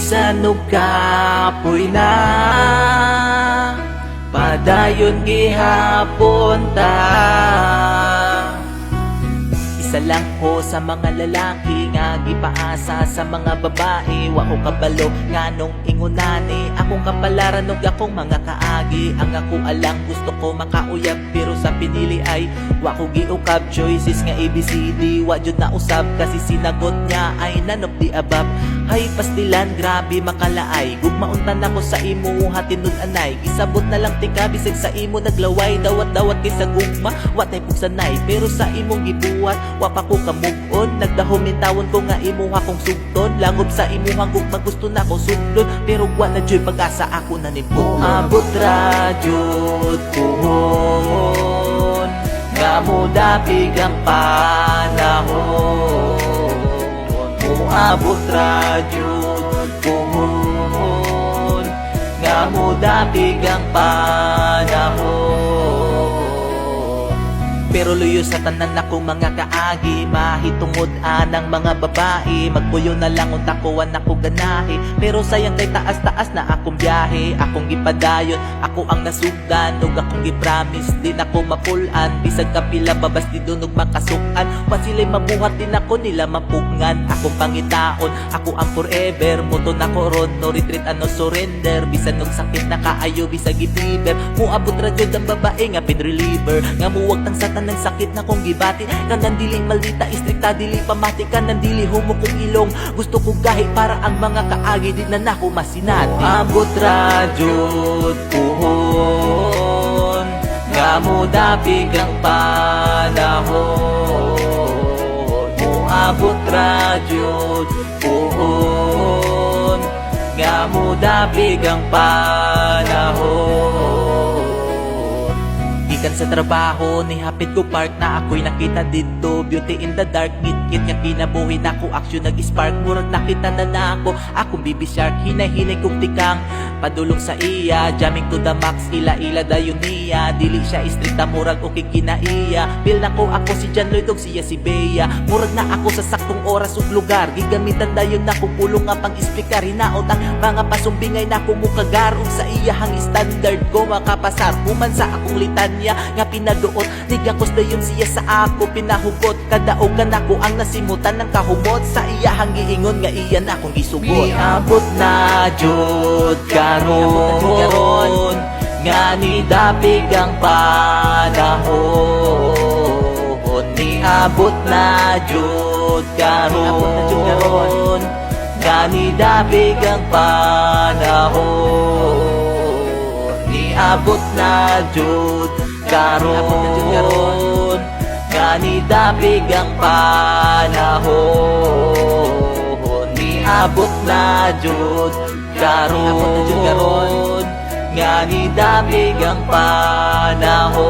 Bisan og kapoy na padayon gihapon ta. Isa lang ko sa mga lalaki nga gipaasa sa mga babae. Wa ko kabalo nganong ingunani akong kapalaran ug akong mga kaagi. Ang ako alang gusto ko makauyab pero sa pinili ay wa ko giukab. Choices nga ABCD wa jud na usab kasi sinagot niya ay none of the above. Hay pastilan grabe makalaay gugmauntan ako sa imo hatinud anay. Gisabot na lang tika bisag sa imo naglaway. Dawat-dawat kay sa gugma wa tay pugsanay pero sa imong gibuhat wa pa ko kamug-on. Nagdahom ning tawon ko nga imo akong sugton. Langob sa imo hangog magusto na ko sudlon pero wa na joy pag-asa ako na nimpon. Abot ra jud puhon nga mo dapig ang panahon. Abot ra jud puhon nga mo dapig ang panahon. Pero luyo sa tanan akong mga kaagi mahitungod anang mga babae. Magpuyo na lang unta ko ako ganahe pero sayang kay taas-taas na akong biyahe. Akong gipadayon, ako ang nasugdan ug akong gipromise din ako mapulan. Bisag kapila babas di dunog makasukan wa sila'y mabuhat din ako nila mapugngan. Akong pangitaon, ako ang forever moto na ko ron, no retreat ano surrender. Bisan og sakit na kaayo bisag i-fever muabot ra jud ang babae nga pain reliever. Nga muwag tang satan ng sakit na kong gibati kanang dili maldita istrikta dili pamati kanang dili humo kong ilong. Gusto ko gahi para ang mga kaagi di na nako masinati. Abot ra jud puhon nga mo dapig ang panahon. Abot ra jud puhon nga mo dapig ang panahon. Gikan sa trabaho ni hapit ko park na ako'y nakita dito. Beauty in the dark, ngit-ngit nga kinabuhi na ko. Action nag-spark, murag nakita na ako. Akong baby shark, hinay-hinay kong tikang padulong sa iya. Jamming to the max, ila-ila dayon niya. Dili siya istrikta, murag okay kinaiya. Feel na ko ako si John Lloyd ug siya si Bea. Murag na ako sa saktong oras ug lugar. Gigamitan dayon na ko pulong nga pang isplikar. Hinaot ang mga pasumbingay na ko mukagar. Ug sa iyahang standard ko makapasar. Human sa akong litanya nga pinaduot nigakos dayon siya sa ako pinahugot. Kadaogan ako ang nasimutan ng kahumot. Sa iyahang giingon nga iyan akong gisugot. Niabot na jud karon nga ni dapig ang panahon. Niabot na jud karon nga ni dapig ang panahon. Niabot na jud karon nga ni dapig ang panahon. Niabot na jud karon nga ni dapig ang panahon.